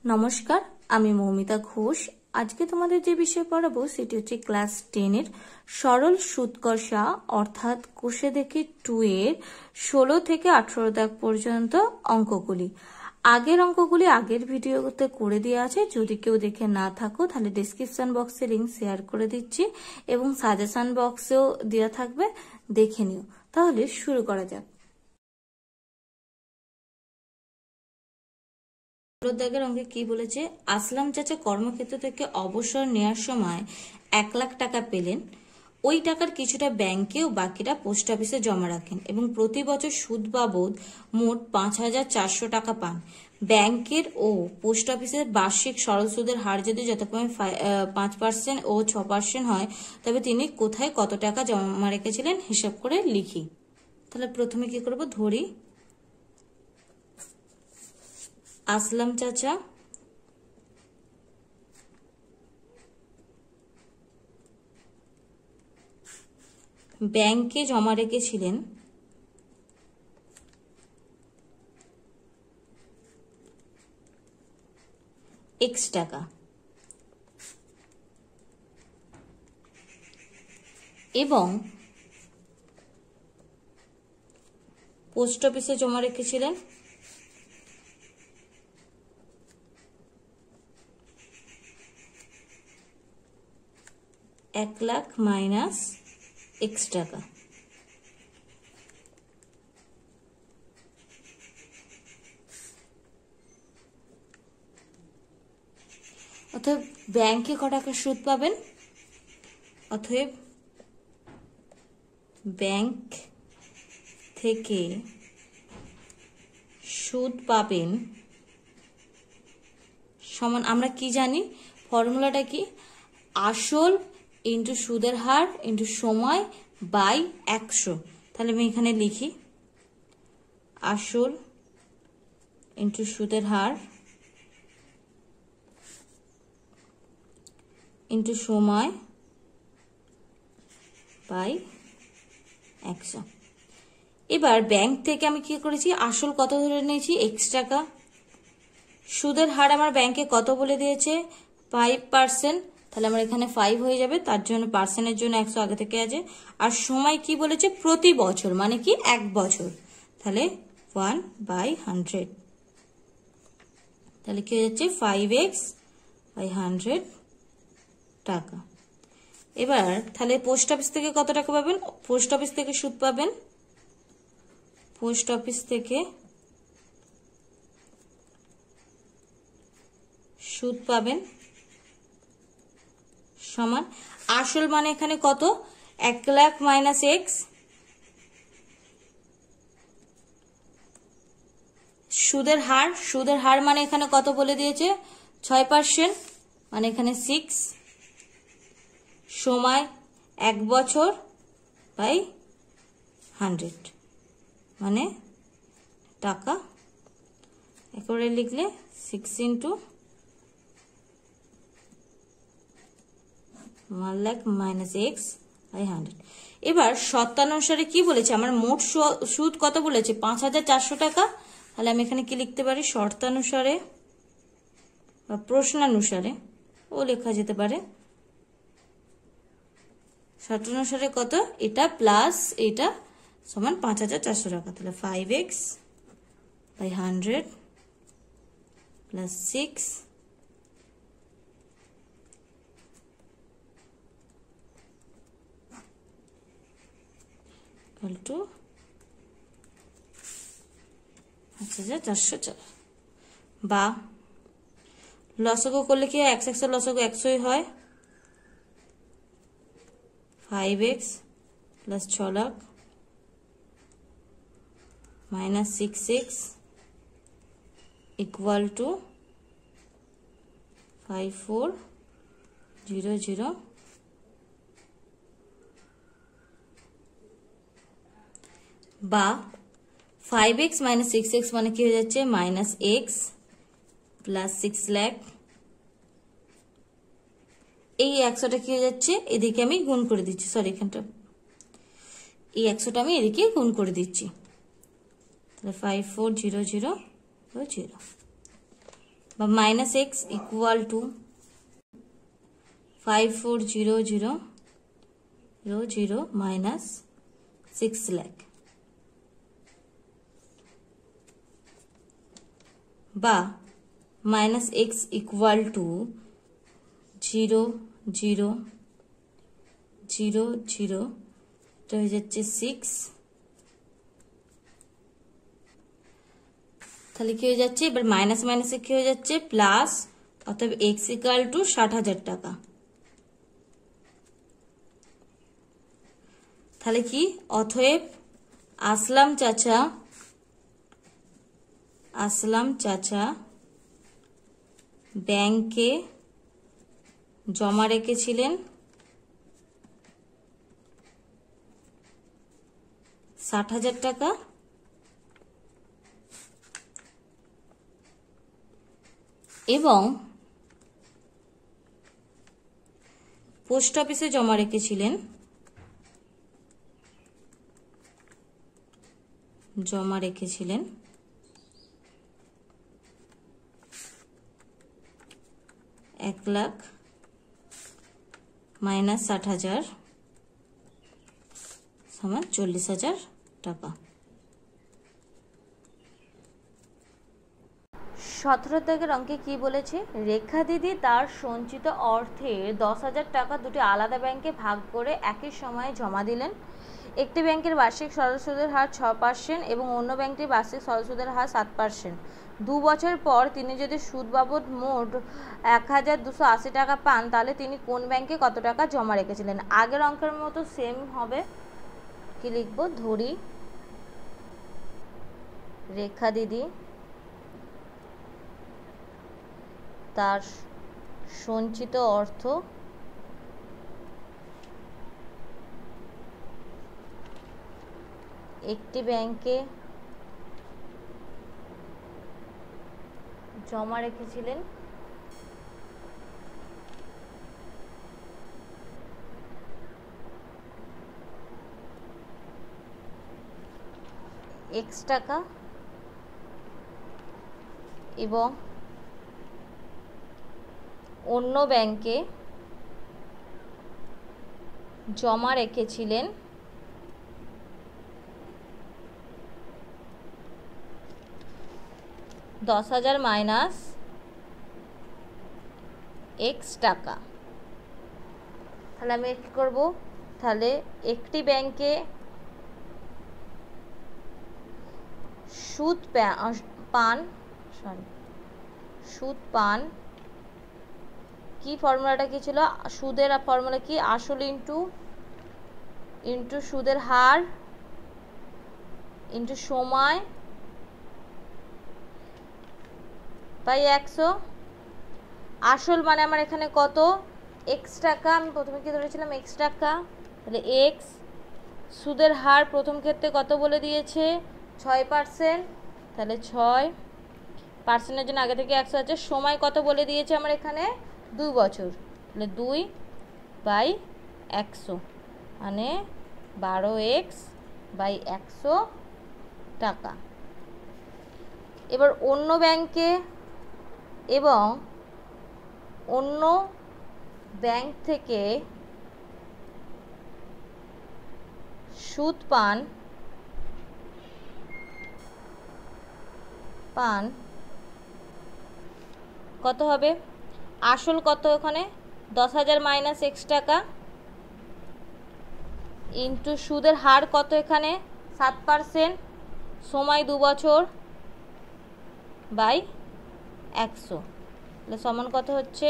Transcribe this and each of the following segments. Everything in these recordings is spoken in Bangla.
নমস্কার, আমি মৌমিতা ঘোষ। আজকে তোমাদের যে বিষয় পড়াবো সেটি হচ্ছে ক্লাস 10 এর সরল সুদ কষা অর্থাৎ কোষে দেখে 2 এর 16 থেকে 18 দাগ পর্যন্ত অঙ্কগুলি। আগের অঙ্কগুলি আগের ভিডিওতে করে দেওয়া আছে, যদি কেউ দেখে না থাকো তাহলে ডেসক্রিপশন বক্সে লিংক শেয়ার করে দিচ্ছি এবং সাজেশন বক্সেও দেওয়া থাকবে, দেখে নিও। তাহলে শুরু করা যাক। দাগের অঙ্কে কি বলেছে? আসলাম চাচা কর্মক্ষেত্র থেকে অবসর নেওয়ার সময় 1 লাখ টাকা পেলেন। ওই টাকার কিছুটা ব্যাংকে ও বাকিটা পোস্ট অফিসে জমা রাখেন এবং প্রতি বছর সুদ বাবদ মোট 5,400 টাকা পান। ব্যাংকের ও পোস্ট অফিসের বার্ষিক সরল সুদের হার যদি যথাক্রমে 5% ও 6% হয়, তবে তিনি কোথায় কত টাকা জমা রেখেছিলেন হিসাব করে লিখি। তাহলে প্রথমে কি করব, ধরি আসলাম চাচা ব্যাংকে জমা রেখেছিলেন x টাকা এবং পোস্ট অফিসে জমা রেখেছিলেন 1 লাখ মাইনাস x টাকা। অতএব ব্যাংকে ক টাকা সুদ পাবেন? অতএব ব্যাংক থেকে সুদ পাবেন সমান, আমরা কি জানি ফর্মুলাটা কি, আসল ইন্টু সুদের হার ইন্টু সময় বাই 100। তাহলে আমি এখানে লিখি আসল ইন্টু সুদের হার ইন্টু সময় বাই 100। এবার ব্যাংক থেকে আমি কি করেছি, আসল কত ধরে নিয়েছি x টাকা, সুদের হার আমার ব্যাংকে কত বলে দিয়েছে 5%, তাহলে আমার এখানে 5 হয়ে যাবে, তার জন্য পার্সেন্টের জন্য 100 আগে থেকে আছে। আর সময় কি বলেছে, প্রতি বছর মানে কি 1 বছর, তাহলে 1/100। তাহলে কি হয়ে যাচ্ছে 5x/100 টাকা। এবার তাহলে পোস্ট অফিস থেকে কত টাকা পাবেন? পোস্ট অফিস থেকে সুদ পাবেন, পোস্ট অফিস থেকে সুদ পাবেন সমান আসল মানে এখানে কত, 1 লাখ মাইনাস x, সুদের হার মানে এখানে কত বলে দিয়েছে 6%, মানে এখানে 6, সময় 1 বছর বাই 100 মানে টাকা। একেবারে লিখলে 6 ইন্টু 1 লাখ মাইনাস x/100। এবার শর্তানুসারে কি বলেছে, আমার মোট সুদ কত বলেছে 5,400 টাকা। তাহলে আমি এখানে কি লিখতে পারি, শর্তানুসারে বা প্রশ্নানুসারে ও লেখা যেতে পারে, শর্তানুসারে কত, এটা প্লাস এটা সমান 5,400 টাকা। তাহলে 5x/100 প্লাস 6 টু 5,400। বা লসাগু করলে কি হয়, x এর লসাগু 100 হয়, 5x plus 6 lakh minus 6x equal to 5400। বা 5x মাইনাস 6x মানে কি হয়ে যাচ্ছে মাইনাস x প্লাস 6 লাখ। এই 100টা কি হয়ে যাচ্ছে, এদিকে আমি গুণ করে দিচ্ছি, সরি এখানটা এই 100টা আমি এদিকে গুণ করে দিচ্ছি, তাহলে 5400 0 বা minus x equal to 540000 minus 6 lakh, বা মাইনাস এক্স ইকুয়াল টু 0000 হয়ে যাচ্ছে 6, তাহলে কি হয়ে যাচ্ছে, এবার মাইনাস মাইনাসে কি হয়ে যাচ্ছে প্লাস, অতএব এক্স ইকুয়াল টু 60,000 টাকা। তাহলে কি, অতএব আসলাম চাচা ব্যাংকে জমা রেখেছিলেন 60,000 টাকা এবং পোস্ট অফিসে জমা রেখেছিলেন 1 লাখ মাইনাস 60,000 সমান 40,000 টাকা। 17 দাগের অঙ্কে কি বলেছে, রেখা দিদি তার সঞ্চিত অর্থের 10,000 টাকা দুটি আলাদা ব্যাংকে ভাগ করে একই সময়ে জমা দিলেন। একটি ব্যাংকের বার্ষিক সদস্যদের হার 6% এবং অন্য ব্যাংকটির বার্ষিক সদস্যদের হার 7%। 2 বছর পর তিনি যদি সুদ বাবদ মোট 1,280 টাকা পান, তাহলে তিনি কোন ব্যাংকে কত টাকা জমা রেখেছিলেন। আগের অঙ্কের মতো সেম হবে, কি লিখবো, ধরি রেখা দিদি তার সঞ্চিত অর্থ একটি ব্যাংকে জমা রেখেছিলেন x টাকা এবং অন্য ব্যাংকে জমা রেখেছিলেন 10,000 মাইনাস x টাকা। তাহলে আমি কি করব, তাহলে একটি ব্যাংকে সুদ পান কি ফর্মুলাটা কি ছিল, সুদের ফর্মুলা কি, আসল ইন্টু সুদের হার ইন্টু সময় বাই 100। আসল মানে আমার এখানে কত, x টাকা, আমি প্রথমে কি ধরেছিলাম x টাকা, তাহলে x, সুদের হার প্রথম ক্ষেত্রে কত বলে দিয়েছে 6%, তাহলে 6%-এর জন্য আগে থেকে 100 আছে, সময় কত বলে দিয়েছে আমার এখানে 2 বছর, তাহলে 2/100 মানে 12x বাই 100 টাকা। এবার অন্য ব্যাংকে এবং অন্য ব্যাংক থেকে সুদ পান কত হবে, আসল কত ওখানে 10,000 মাইনাস x টাকা ইন্টু সুদের হার কত এখানে 7%, সময় 2 বছর বাই 100, তাহলে সমান কত হচ্ছে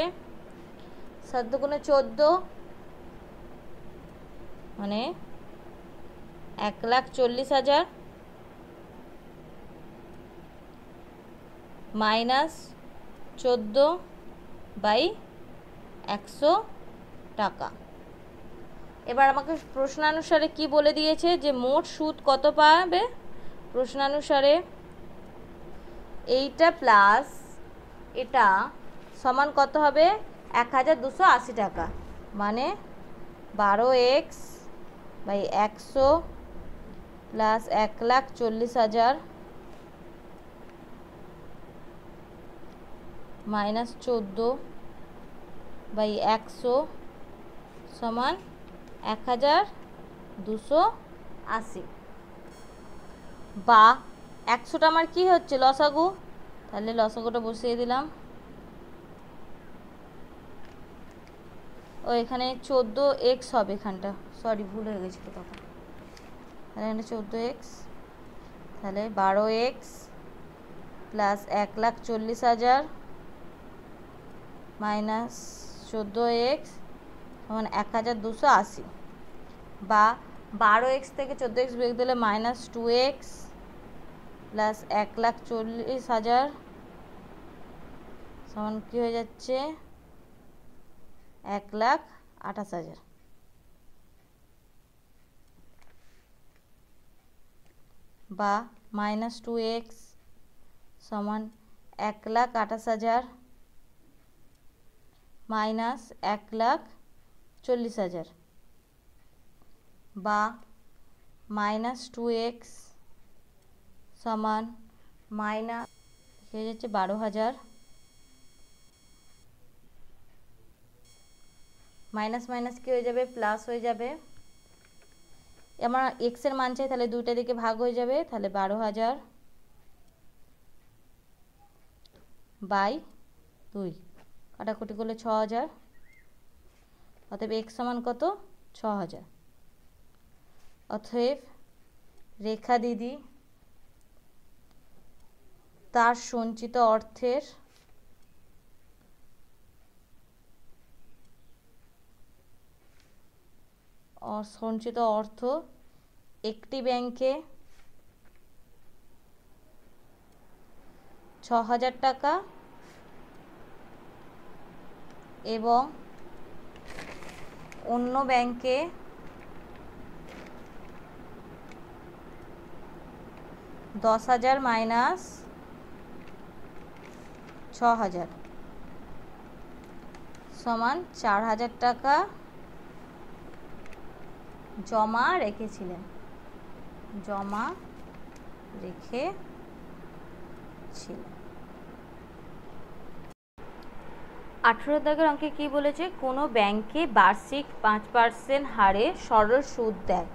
7 দুগুণে 14 মানে 1,40,000 মাইনাস 14/100 টাকা। এবার আমাকে প্রশ্নানুসারে কি বলে দিয়েছে যে মোট সুদ কত পাবে, প্রশ্নানুসারে এইটা প্লাস এটা সমান কত হবে 1,280 টাকা, মানে 12x বাই 100 প্লাস 1,40,000 -14/100 সমান 1280, বা 100টা আমার কি হচ্ছে লসাগু, তাহলে লসাগুটা বসিয়ে দিলাম। ও এখানে 14x হবে, এখানটা সরি ভুল হয়ে গেছিল তখন, তাহলে এখানে 14x, তাহলে 12x প্লাস 1,40,000 মাইনাস 14x সমান 1280, বা 12x থেকে 14x বিয়োগ দিলে -2x প্লাস 1,40,000 সমান কি হয়ে যাচ্ছে 1,28,000, বা -2x সমান 1,28,000 মাইনাস 1,40,000, বা -2x সমান মাইনাস হয়ে যাচ্ছে 12,000, মাইনাস মাইনাস কি হয়ে যাবে প্লাস হয়ে যাবে, আমার এক্স এর মান চাই তাহলে দুইটা দিকে ভাগ হয়ে যাবে, তাহলে 12,000 বাই 2 কাটাকুটি করলে 6,000, অতএব এক্স সমান কত 6,000। অতএব রেখা দিদি তার সঞ্চিত অর্থের অর্থ একটি ব্যাংকে 6,000 টাকা এবং অন্য ব্যাংকে 10,000 মাইনাস 6,000 সমান 4,000 টাকা জমা রেখেছিলেন, 18 দাগের অঙ্কে কি বলেছে, কোনো ব্যাংকে বার্ষিক 5% হারে সরল সুদ দেয়,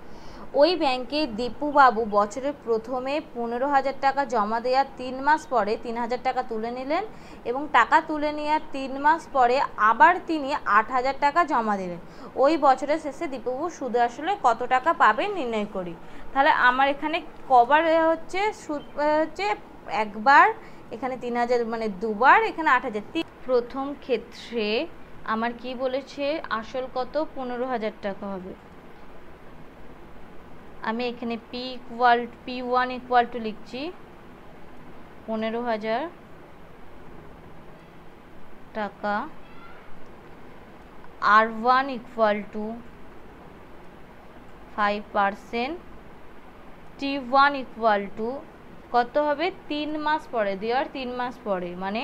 ওই ব্যাংকে দীপুবাবু বছরের প্রথমে 15,000 টাকা জমা দেওয়ার 3 মাস পরে 3,000 টাকা তুলে নিলেন এবং টাকা তুলে নেওয়ার 3 মাস পরে আবার তিনি 8,000 টাকা জমা দিলেন। ওই বছরের শেষে দীপুবাবু সুদে আসলে কত টাকা পাবেন নির্ণয় করি। তাহলে আমার এখানে কবার হচ্ছে সুদ হচ্ছে একবার, এখানে 3,000 মানে দুবার, এখানে 8,000। প্রথম ক্ষেত্রে আমার কি বলেছে আসল কত 15,000 টাকা হবে, আমি এখানে P1 ইকুয়াল টু লিখছি 15,000 টাকা, R1 equal to 5%, T1 equal to কত হবে 3 মাস পরে দেওয়ার 3 মাস পরে, মানে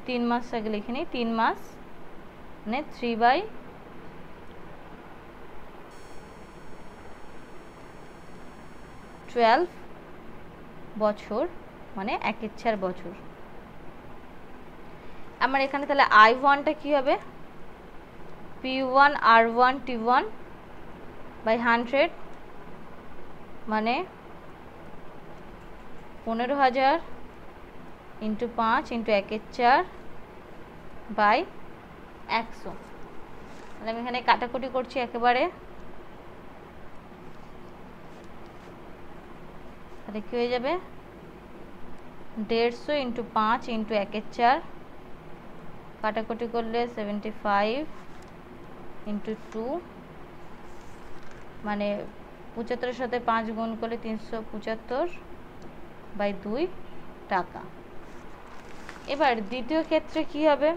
3 মাস আগে লিখে নিই, 3 মাস মানে 3/12 বছর, মানে 1/4 বছর। আমার এখানে তাহলে I1টা কি হবে P1 R1 T1 বাই 100, মানে 15,000 ইন্টু 5 ইন্টু 1/4 বাই 100। তাহলে আমি এখানে কাটাকুটি করছি একেবারে, তাহলে কি হয়ে যাবে 150 ইন্টু 5 ইন্টু 1/4, কাটাকুটি করলে 75 ইন্টু 2, মানে 75-এর সাথে 5 গুণ করলে 375 বাই 2 টাকা। এবার দ্বিতীয় ক্ষেত্রে কি হবে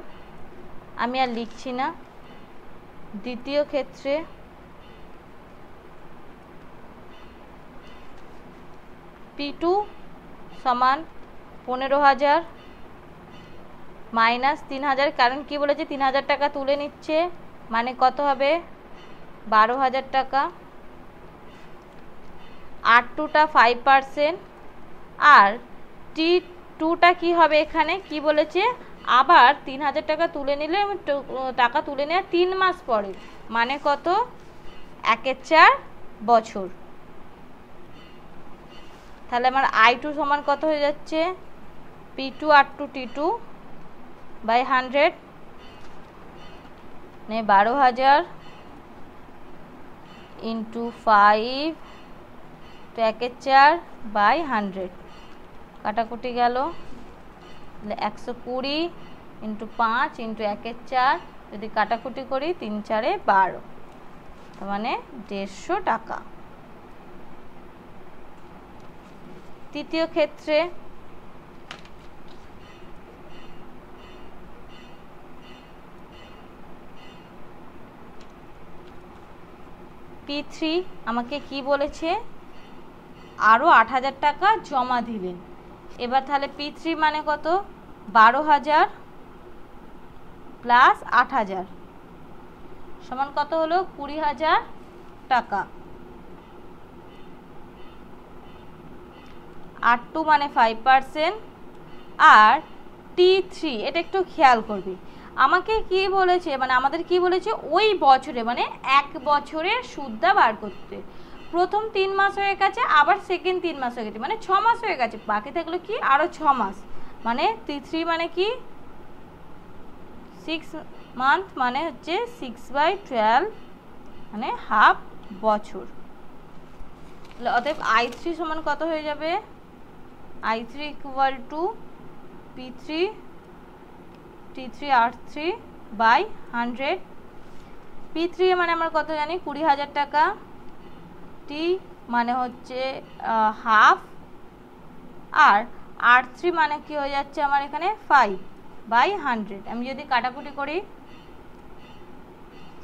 আমি আর লিখছি না, দ্বিতীয় ক্ষেত্রে P2 সমান 15,000 মাইনাস 3,000, কারণ কি বলেছে 3,000 টাকা তুলে নিচ্ছে, মানে কত হবে 12,000 টাকা, R2টা 5% আর টুটা কি হবে এখানে কি বলেছে, আবার 3000 টাকা তুলে নিলে টাকা তুলে নেওয়া 3 মাস পরে, মানে কত, 1/4 বছর। তাহলে আমার I2 সমান কত হয়ে যাচ্ছে, P2 R2 T2 বাই 100, মানে 12,000 ইন্টু 5 তো 1/4 বাই 100, কাটাকুটি গেল, 120 ইন্টু 5 ইন্টু 1/4, যদি কাটাকুটি করি 3 4 12, তার মানে 150 টাকা। তৃতীয় ক্ষেত্রে P3 আমাকে কি বলেছে, আরও 8,000 টাকা জমা দিলেন। এবার তাহলে P3 মানে কত, 12,000 প্লাস 8,000 সমান কত হলো, 20,000 টাকা। R2 মানে 5%, আর T3 এটা একটু খেয়াল করবি, আমাকে কি বলেছে, মানে আমাদের কি বলেছে, ওই বছরে মানে 1 বছরের সুদটা বার করতে। প্রথম 3 মাস হয়ে গেছে, আবার সেকেন্ড 3 মাস হয়ে গেছে, মানে 6 মাস হয়ে গেছে, বাকি থাকলো কি আরও 6 মাস, মানে T3 মানে কি 6 মান্থ, মানে হচ্ছে 6/12, মানে হাফ বছর। অতএব I3 সমান কত হয়ে যাবে, I3 equal to P3 T3 R3 by 100। P3 মানে আমরা কত জানি, 20,000 টাকা, T মানে হচ্ছে হাফ, আর R3 মানে কি হয়ে যাচ্ছে আমার এখানে 5/100। আমি যদি কাটাকুটি করি,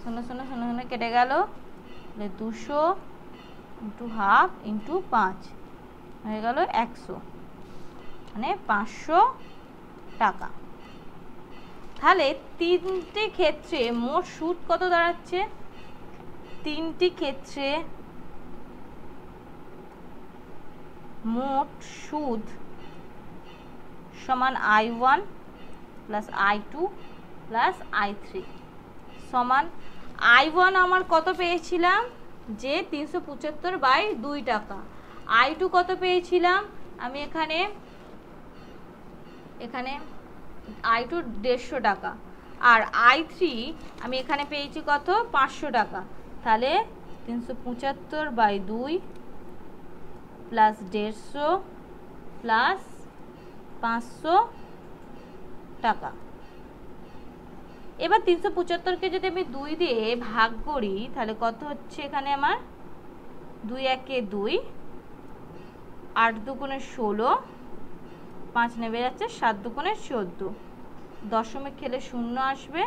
0 0 0 0 কেটে গেল, 200 ইন্টু হাফ ইন্টু 5 হয়ে গেল 100, মানে 500 টাকা। তাহলে 3টি ক্ষেত্রে মোট সুদ কত দাঁড়াচ্ছে, 3টি ক্ষেত্রে মোট সুদ সমান I1 plus I2 plus I3 সমান, I1 আমার কত পেয়েছিলাম, যে 375/2 টাকা। I2 কত পেয়েছিলাম, আমি এখানে I2 150 টাকা, আর I3 আমি এখানে পেয়েছি কত, 500 টাকা। তাহলে 375/2 প্লাস 150 প্লাস 500 টাকা। এবার 375কে যদি আমি 2 দিয়ে ভাগ করি, তাহলে কত হচ্ছে এখানে আমার, 2 1 2, 8 2 16, 5 নেমে যাচ্ছে, 7 2 14, দশমিক খেলে 0 আসবে,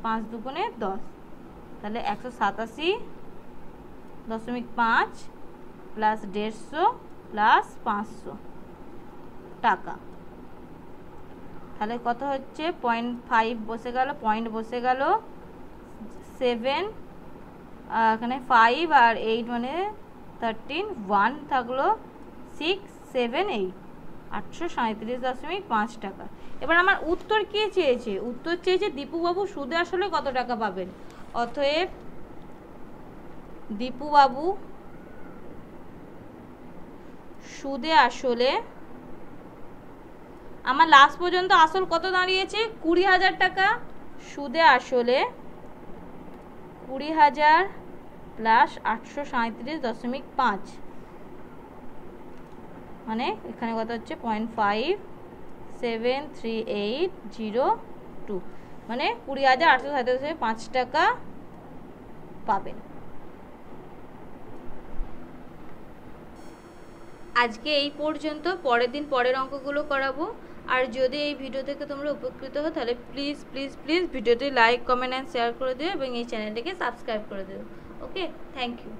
5 2 10, তাহলে 187.5 প্লাস 150 প্লাস 500 টাকা। তাহলে কত হচ্ছে, 0.5 বসে গেল, পয়েন্ট বসে গেল, 7 এখানে 5 আর 8 মানে 13, 1 থাকলো 6 7 8, 837.5 টাকা। এবার আমার উত্তর কি চেয়েছে, উত্তর চেয়েছে দীপুবাবু সুদে আসলে কত টাকা পাবেন। অতএব দীপুবাবু সুদে আসলে, আমার লাস্ট পর্যন্ত আসল কত দাঁড়িয়েছে, 20,000 টাকা। সুদে আসলে 20,000 প্লাস 837.5, মানে এখানে কত হচ্ছে 0.573802, মানে 20,837.5 টাকা পাবেন। আজকে এই পর্যন্ত, পরের দিন পরের অঙ্কগুলো করাবো। আর যদি এই ভিডিও থেকে তোমরা উপকৃত হও, তাহলে প্লিজ প্লিজ প্লিজ ভিডিওটি লাইক কমেন্ট অ্যান্ড শেয়ার করে দিও এবং এই চ্যানেলটিকে সাবস্ক্রাইব করে দিও। ওকে, থ্যাংক ইউ।